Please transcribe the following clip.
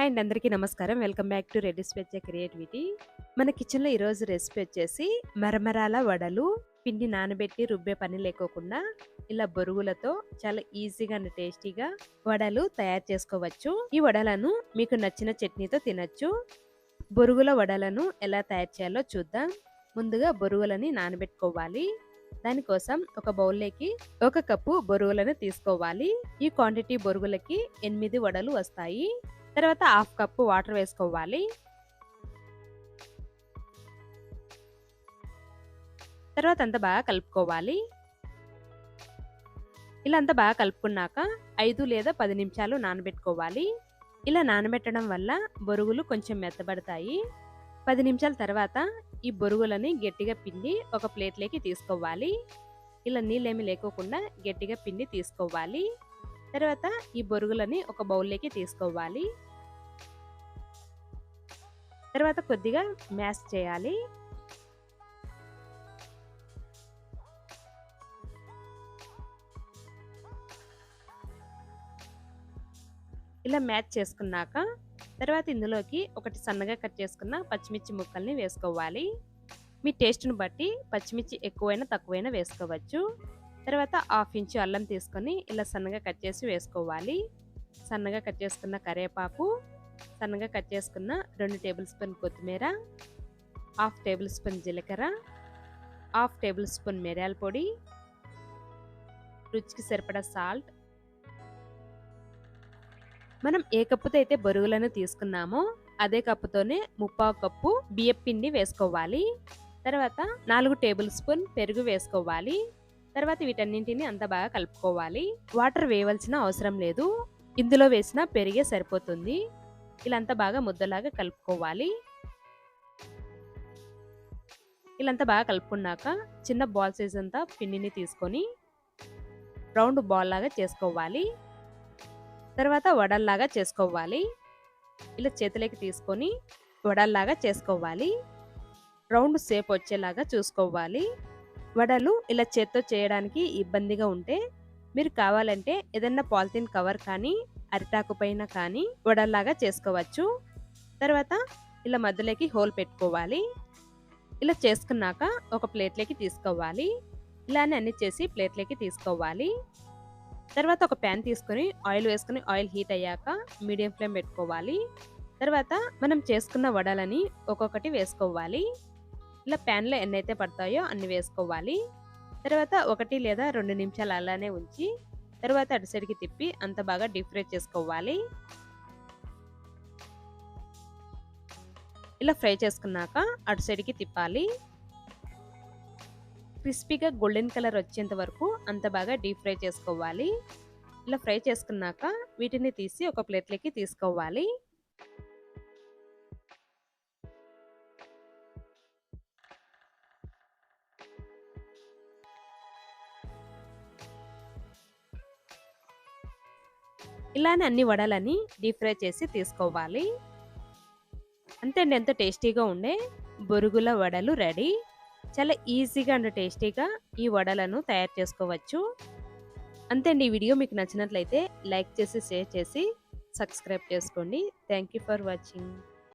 Hi అండి, అందరికీ నమస్కారం. వెల్కమ్ బ్యాక్ టు రెడ్డి స్పెచ్చ క్రియేటివిటీ. మన కిచెన్లో ఈరోజు రెసిపీ వచ్చేసి మరమరాల వడలు. పిండి నానబెట్టి రుబ్బే పని లేకోకుండా ఇలా బొరుగులతో చాలా ఈజీగా అండ్ టేస్టీగా వడలు తయారు చేసుకోవచ్చు. ఈ వడలను మీకు నచ్చిన చట్నీతో తినచ్చు. బొరుగుల వడలను ఎలా తయారు చేయాలో చూద్దాం. ముందుగా బొరుగులని నానబెట్టుకోవాలి. దానికోసం ఒక బౌల్లోకి 1 కప్పు బొరుగులను తీసుకోవాలి. ఈ క్వాంటిటీ బొరుగులకి 8 వడలు వస్తాయి. తర్వాత 1/2 కప్పు వాటర్ వేసుకోవాలి. తర్వాత అంతా బాగా కలుపుకోవాలి. ఇలా అంతా బాగా కలుపుకున్నాక 5 లేదా 10 నిమిషాలు నానబెట్టుకోవాలి. ఇలా నానబెట్టడం వల్ల బొరుగులు కొంచెం మెత్తబడతాయి. 10 నిమిషాల తర్వాత ఈ బొరుగులని గట్టిగా పిండి ఒక ప్లేట్లోకి తీసుకోవాలి. ఇలా నీళ్ళేమి లేకోకుండా గట్టిగా పిండి తీసుకోవాలి. తర్వాత ఈ బొరుగులని ఒక బౌల్లోకి తీసుకోవాలి. తర్వాత కొద్దిగా మ్యాష్ చేయాలి. ఇలా మ్యాష్ చేసుకున్నాక తర్వాత ఇందులోకి ఒకటి సన్నగా కట్ చేసుకున్న పచ్చిమిర్చి ముక్కల్ని వేసుకోవాలి. మీ టేస్ట్ను బట్టి పచ్చిమిర్చి ఎక్కువైనా తక్కువైనా వేసుకోవచ్చు. తర్వాత 1/2 ఇంచు అల్లం తీసుకొని ఇలా సన్నగా కట్ చేసి వేసుకోవాలి. సన్నగా కట్ చేసుకున్న కరివేపాకు, సన్నగా కట్ చేసుకున్న 2 టేబుల్ స్పూన్ కొత్తిమీర, 1/2 టేబుల్ స్పూన్ జీలకర్ర, 1/2 టేబుల్ స్పూన్ మిరియాల పొడి, రుచికి సరిపడా సాల్ట్. మనం ఏ కప్పుతో అయితే బొరుగులను తీసుకున్నామో అదే కప్పుతోనే 3/4 కప్పు బియ్యపు పిండి వేసుకోవాలి. తర్వాత 4 టేబుల్ స్పూన్ పెరుగు వేసుకోవాలి. తర్వాత వీటన్నింటిని అంతా బాగా కలుపుకోవాలి. వాటర్ వేయవలసిన అవసరం లేదు, ఇందులో వేసిన పెరిగే సరిపోతుంది. ఇలా అంతా బాగా ముద్దలాగా కలుపుకోవాలి. ఇలా అంతా బాగా కలుపుకున్నాక చిన్న బాల్ సైజ్ అంతా పిండిని తీసుకొని రౌండ్ బాల్ లాగా చేసుకోవాలి. తర్వాత వడల్లాగా చేసుకోవాలి. ఇలా చేతిలోకి తీసుకొని వడల్లాగా చేసుకోవాలి. రౌండ్ షేప్ వచ్చేలాగా చూసుకోవాలి. వడలు ఇలా చేత్తో చేయడానికి ఇబ్బందిగా ఉంటే మీరు కావాలంటే ఏదన్నా పాలిథిన్ కవర్ కానీ అరిటాకు పైన కానీ వడల్లాగా చేసుకోవచ్చు. తర్వాత ఇలా మధ్యలోకి హోల్ పెట్టుకోవాలి. ఇలా చేసుకున్నాక ఒక ప్లేట్లోకి తీసుకోవాలి. ఇలానే అన్ని చేసి ప్లేట్లోకి తీసుకోవాలి. తర్వాత ఒక ప్యాన్ తీసుకొని ఆయిల్ వేసుకొని ఆయిల్ హీట్ అయ్యాక మీడియం ఫ్లేమ్ పెట్టుకోవాలి. తర్వాత మనం చేసుకున్న వడలని ఒక్కొక్కటి వేసుకోవాలి. ఇలా ప్యాన్లో ఎన్నైతే పడతాయో అన్ని వేసుకోవాలి. తర్వాత 1 లేదా 2 నిమిషాలు అలానే ఉంచి తర్వాత అటు సైడ్కి తిప్పి అంత బాగా డీప్ ఫ్రై చేసుకోవాలి. ఇలా ఫ్రై చేసుకున్నాక అటు సైడ్కి తిప్పాలి. క్రిస్పీగా గోల్డెన్ కలర్ వచ్చేంత వరకు అంత బాగా డీప్ ఫ్రై చేసుకోవాలి. ఇలా ఫ్రై చేసుకున్నాక వీటిని తీసి ఒక ప్లేట్లోకి తీసుకోవాలి. ఇలానే అన్ని వడలని డీప్ ఫ్రై చేసి తీసుకోవాలి. అంతే అండి, ఎంతో టేస్టీగా ఉండే బొరుగుల వడలు రెడీ. చాలా ఈజీగా అండ్ టేస్టీగా ఈ వడలను తయారు చేసుకోవచ్చు. అంతే అండి, ఈ వీడియో మీకు నచ్చినట్లయితే లైక్ చేసి షేర్ చేసి సబ్స్క్రైబ్ చేసుకోండి. Thank you for watching.